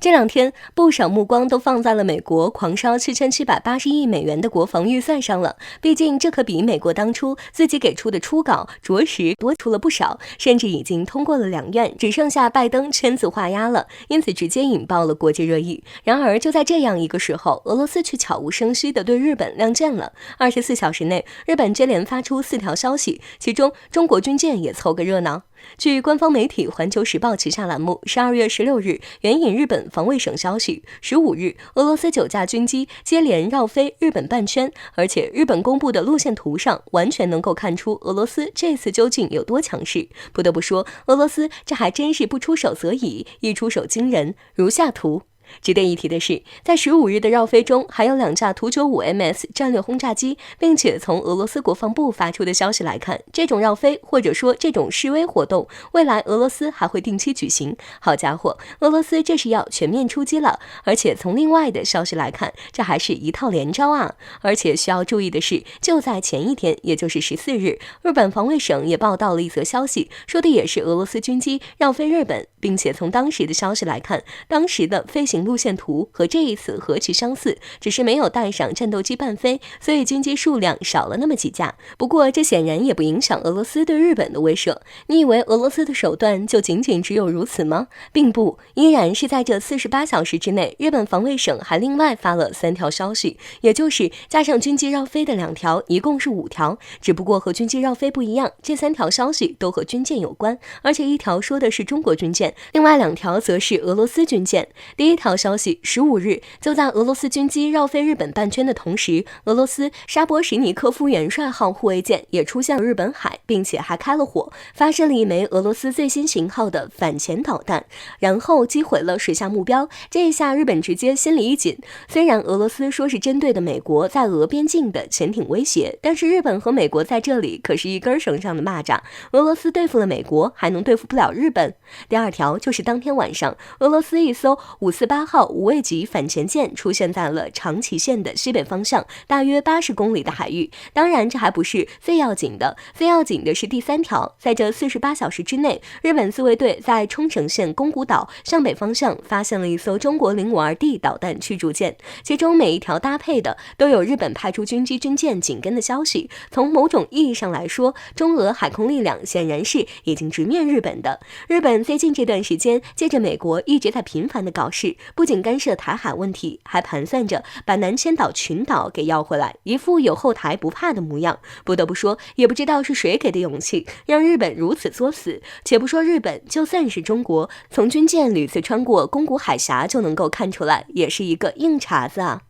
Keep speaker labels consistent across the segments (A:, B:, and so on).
A: 这两天，不少目光都放在了美国狂烧7780亿美元的国防预算上了。毕竟，这可比美国当初自己给出的初稿着实多出了不少，甚至已经通过了两院，只剩下拜登签字画押了，因此直接引爆了国际热议。然而，就在这样一个时候，俄罗斯却悄无声息地对日本亮剑了。24小时内，日本接连发出4条消息，其中中国军舰也凑个热闹。据官方媒体《环球时报》旗下栏目12月16日援引日本防卫省消息，15日，俄罗斯9架军机接连绕飞日本半圈，而且日本公布的路线图上完全能够看出俄罗斯这次究竟有多强势。不得不说，俄罗斯这还真是不出手则已，一出手惊人。如下图。值得一提的是，在15日的绕飞中，还有2架图 95MS 战略轰炸机，并且从俄罗斯国防部发出的消息来看，这种绕飞或者说这种示威活动，未来俄罗斯还会定期举行。好家伙，俄罗斯这是要全面出击了！而且从另外的消息来看，这还是一套连招啊！而且需要注意的是，就在前一天，也就是14日，日本防卫省也报道了一则消息，说的也是俄罗斯军机绕飞日本，并且从当时的消息来看，当时的飞行路线图和这一次何其相似，只是没有带上战斗机伴飞，所以军机数量少了那么几架。不过这显然也不影响俄罗斯对日本的威慑。你以为俄罗斯的手段就仅仅只有如此吗？并不，依然是在这48小时之内，日本防卫省还另外发了3条消息，也就是加上军机绕飞的2条，一共是5条。只不过和军机绕飞不一样，这3条消息都和军舰有关，而且一条说的是中国军舰，另外2条则是俄罗斯军舰。第一条消息，15日，就在俄罗斯军机绕飞日本半圈的同时，俄罗斯沙波什尼科夫元帅号护卫舰也出现了日本海，并且还开了火，发射了一枚俄罗斯最新型号的反潜导弹，然后击毁了水下目标。这一下日本直接心里一紧，虽然俄罗斯说是针对的美国在俄边境的潜艇威胁，但是日本和美国在这里可是一根绳上的蚂蚱，俄罗斯对付了美国，还能对付不了日本？第二条就是当天晚上，俄罗斯一艘548号无畏级反潜舰出现在了长崎县的西北方向大约80公里的海域。当然这还不是最要紧的，最要紧的是第3条，在这48小时之内，日本自卫队在冲绳县宫古岛向北方向发现了一艘中国零52D 导弹驱逐舰，其中每一条搭配的都有日本派出军机军舰紧跟的消息。从某种意义上来说，中俄海空力量显然是已经直面日本的。日本最近这段时间借着美国一直在频繁的搞事，不仅干涉台海问题，还盘算着把南千岛群岛给要回来，一副有后台不怕的模样。不得不说，也不知道是谁给的勇气，让日本如此作死。且不说日本，就算是中国，从军舰屡次穿过宫古海峡就能够看出来，也是一个硬茬子啊。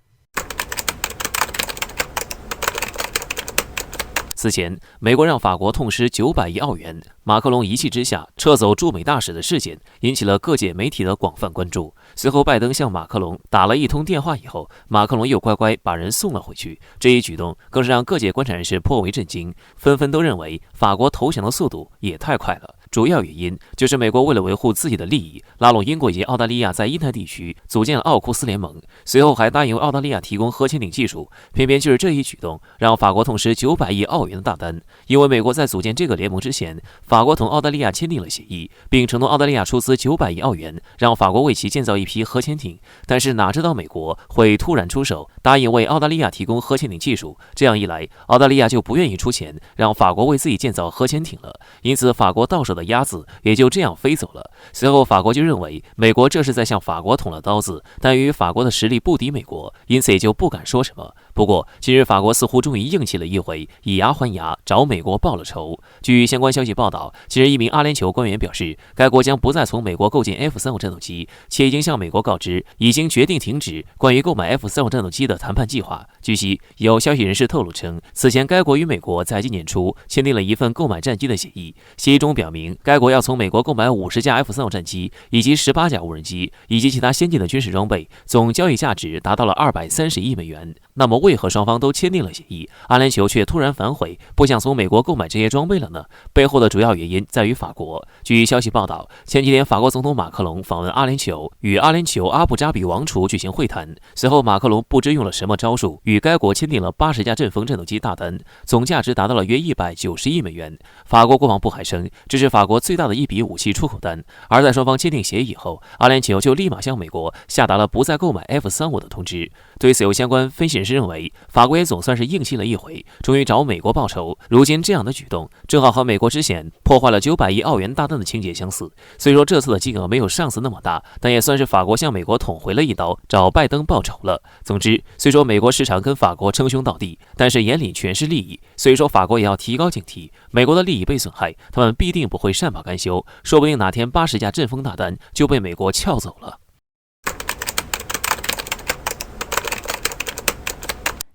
B: 此前，美国让法国痛失900亿澳元，马克龙一气之下撤走驻美大使的事件引起了各界媒体的广泛关注。随后，拜登向马克龙打了一通电话以后，马克龙又乖乖把人送了回去。这一举动更是让各界观察人士颇为震惊，纷纷都认为法国投降的速度也太快了。主要原因就是美国为了维护自己的利益，拉拢英国以及澳大利亚在印太地区组建了奥库斯联盟，随后还答应为澳大利亚提供核潜艇技术。偏偏就是这一举动，让法国痛失900亿澳元的大单。因为美国在组建这个联盟之前，法国同澳大利亚签订了协议，并承诺澳大利亚出资900亿澳元，让法国为其建造一批核潜艇。但是哪知道美国会突然出手，答应为澳大利亚提供核潜艇技术，这样一来，澳大利亚就不愿意出钱让法国为自己建造核潜艇了。因此，法国到手的鸭子也就这样飞走了。随后，法国就认为美国这是在向法国捅了刀子，但由于法国的实力不敌美国，因此也就不敢说什么。不过，近日法国似乎终于硬气了一回，以牙还牙，找美国报了仇。据相关消息报道，近日一名阿联酋官员表示，该国将不再从美国购进 F-35战斗机，且已经向美国告知，已经决定停止关于购买 F-35战斗机的谈判计划。据悉，有消息人士透露称，此前该国与美国在今年初签订了一份购买战机的协议，协议中表明，该国要从美国购买50架 F-35战机以及18架无人机以及其他先进的军事装备，总交易价值达到了230亿美元。那么为何双方都签订了协议，阿联酋却突然反悔，不想从美国购买这些装备了呢？背后的主要原因在于法国。据消息报道，前几天法国总统马克龙访问阿联酋，与阿联酋阿布扎比王储举行会谈。随后，马克龙不知用了什么招数，与该国签订了80架阵风战斗机大单，总价值达到了约190亿美元。法国国防部还称，这是法国最大的一笔武器出口单。而在双方签订协议以后，阿联酋就立马向美国下达了不再购买 F-35的通知。对此，有相关分析人士认为，法国也总算是硬气了一回，终于找美国报仇。如今这样的举动，正好和美国之前破坏了900亿澳元大单的情节相似。虽说这次的金额没有上次那么大，但也算是法国向美国捅回了一刀，找拜登报仇了。总之，虽说美国市场跟法国称兄道弟，但是眼里全是利益，所以说法国也要提高警惕。美国的利益被损害，他们必定不会善罢甘休，说不定哪天80架阵风大单就被美国撬走了。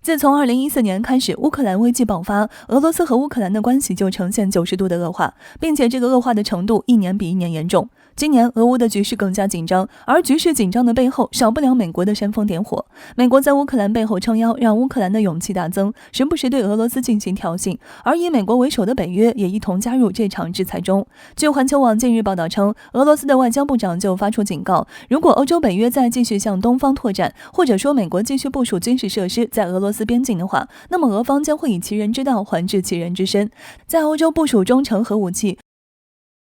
C: 自从2014年开始，乌克兰危机爆发，俄罗斯和乌克兰的关系就呈现90度的恶化，并且这个恶化的程度一年比一年严重。今年俄乌的局势更加紧张，而局势紧张的背后少不了美国的煽风点火。美国在乌克兰背后撑腰，让乌克兰的勇气大增，时不时对俄罗斯进行挑衅，而以美国为首的北约也一同加入这场制裁中。据环球网近日报道称，俄罗斯的外交部长就发出警告，如果欧洲北约再继续向东方拓展，或者说美国继续部署军事设施在俄罗斯边境的话，那么俄方将会以其人之道还治其人之身，在欧洲部署中程核武器。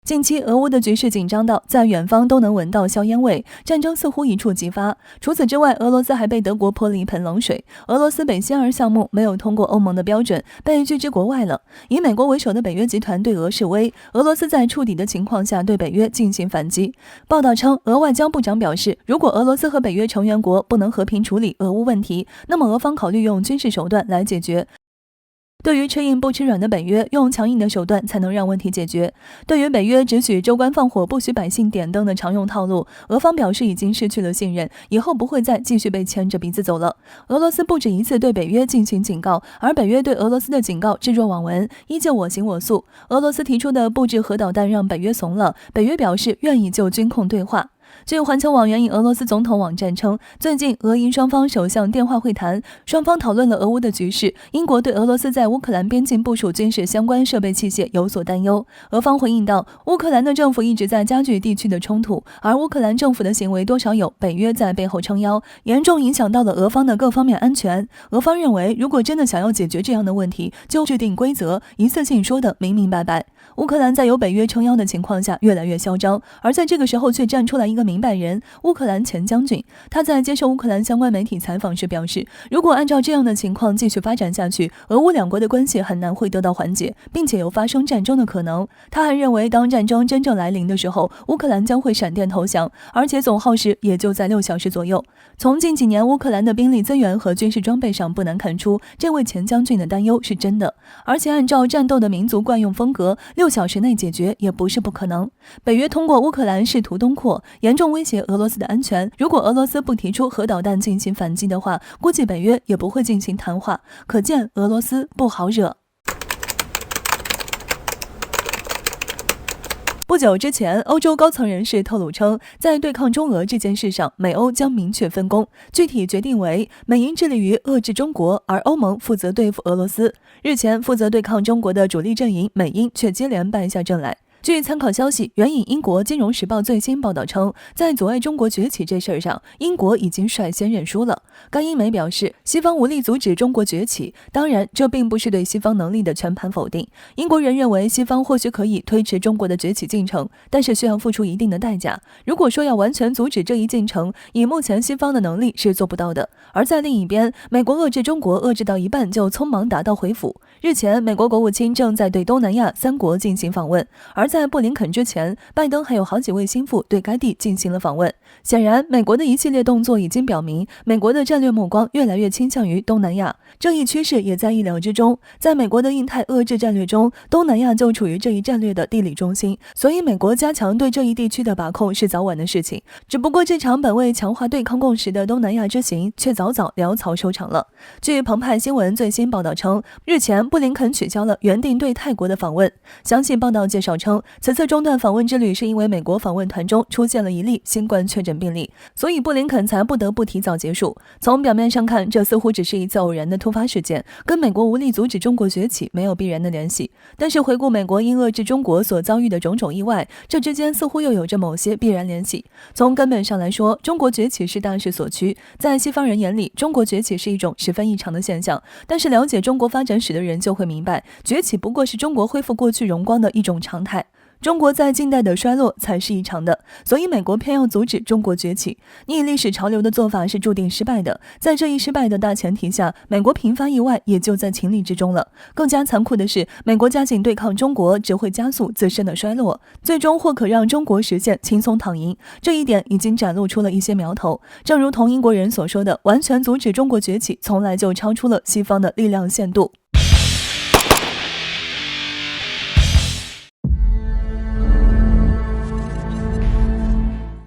C: 近期俄乌的局势紧张到在远方都能闻到硝烟味，战争似乎一触即发。除此之外，俄罗斯还被德国泼了一盆冷水，俄罗斯北溪二项目没有通过欧盟的标准，被拒之国外了。以美国为首的北约集团对俄示威，俄罗斯在触底的情况下对北约进行反击。报道称，俄外交部长表示，如果俄罗斯和北约成员国不能和平处理俄乌问题，那么俄方考虑用军事手段来解决。对于吃硬不吃软的北约，用强硬的手段才能让问题解决。对于北约只许州官放火不许百姓点灯的常用套路，俄方表示已经失去了信任，以后不会再继续被牵着鼻子走了。俄罗斯不止一次对北约进行警告，而北约对俄罗斯的警告置若罔闻，依旧我行我素。俄罗斯提出的布置核导弹让北约怂了，北约表示愿意就军控对话。据环球网援引俄罗斯总统网站称，最近俄英双方首相电话会谈，双方讨论了俄乌的局势。英国对俄罗斯在乌克兰边境部署军事相关设备器械有所担忧。俄方回应道，乌克兰的政府一直在加剧地区的冲突，而乌克兰政府的行为多少有北约在背后撑腰，严重影响到了俄方的各方面安全。俄方认为，如果真的想要解决这样的问题，就制定规则，一次性说得明明白白。乌克兰在有北约撑腰的情况下越来越嚣张，而在这个时候却站出来一个明白人，乌克兰前将军。他在接受乌克兰相关媒体采访时表示，如果按照这样的情况继续发展下去，俄乌两国的关系很难会得到缓解，并且有发生战争的可能。他还认为，当战争真正来临的时候，乌克兰将会闪电投降，而且总耗时也就在6小时左右。从近几年乌克兰的兵力资源和军事装备上不难看出，这位前将军的担忧是真的。而且按照战斗的民族惯用风格，6小时内解决也不是不可能。北约通过乌克兰试图东扩，严重威胁俄罗斯的安全。如果俄罗斯不提出核导弹进行反击的话，估计北约也不会进行谈话。可见俄罗斯不好惹。不久之前，欧洲高层人士透露称，在对抗中俄这件事上，美欧将明确分工，具体决定为美英致力于遏制中国，而欧盟负责对付俄罗斯。日前，负责对抗中国的主力阵营美英却接连败下阵来。据参考消息，援引英国《金融时报》最新报道称，在阻碍中国崛起这事儿上，英国已经率先认输了。该英媒表示，西方无力阻止中国崛起，当然，这并不是对西方能力的全盘否定。英国人认为，西方或许可以推迟中国的崛起进程，但是需要付出一定的代价。如果说要完全阻止这一进程，以目前西方的能力是做不到的。而在另一边，美国遏制中国遏制到一半就匆忙打道回府。日前，美国国务卿正在对东南亚3国进行访问，而在布林肯之前，拜登还有好几位心腹对该地进行了访问。显然，美国的一系列动作已经表明，美国的战略目光越来越倾向于东南亚。这一趋势也在意料之中。在美国的印太遏制战略中，东南亚就处于这一战略的地理中心，所以美国加强对这一地区的把控是早晚的事情。只不过这场本为强化对抗共识的东南亚之行，却早早潦草收场了。据澎湃新闻最新报道称，日前布林肯取消了原定对泰国的访问。详细报道介绍称，此次中断访问之旅是因为美国访问团中出现了一例新冠确诊病例，所以布林肯才不得不提早结束。从表面上看，这似乎只是一次偶然的突发事件，跟美国无力阻止中国崛起没有必然的联系。但是回顾美国因遏制中国所遭遇的种种意外，这之间似乎又有着某些必然联系。从根本上来说，中国崛起是大势所趋，在西方人眼里，中国崛起是一种十分异常的现象。但是了解中国发展史的人就会明白，崛起不过是中国恢复过去荣光的一种常态。中国在近代的衰落才是异常的，所以美国偏要阻止中国崛起。逆历史潮流的做法是注定失败的，在这一失败的大前提下，美国频发意外也就在情理之中了。更加残酷的是，美国加紧对抗中国，只会加速自身的衰落，最终或可让中国实现轻松躺赢。这一点已经展露出了一些苗头。正如同英国人所说的，完全阻止中国崛起，从来就超出了西方的力量限度。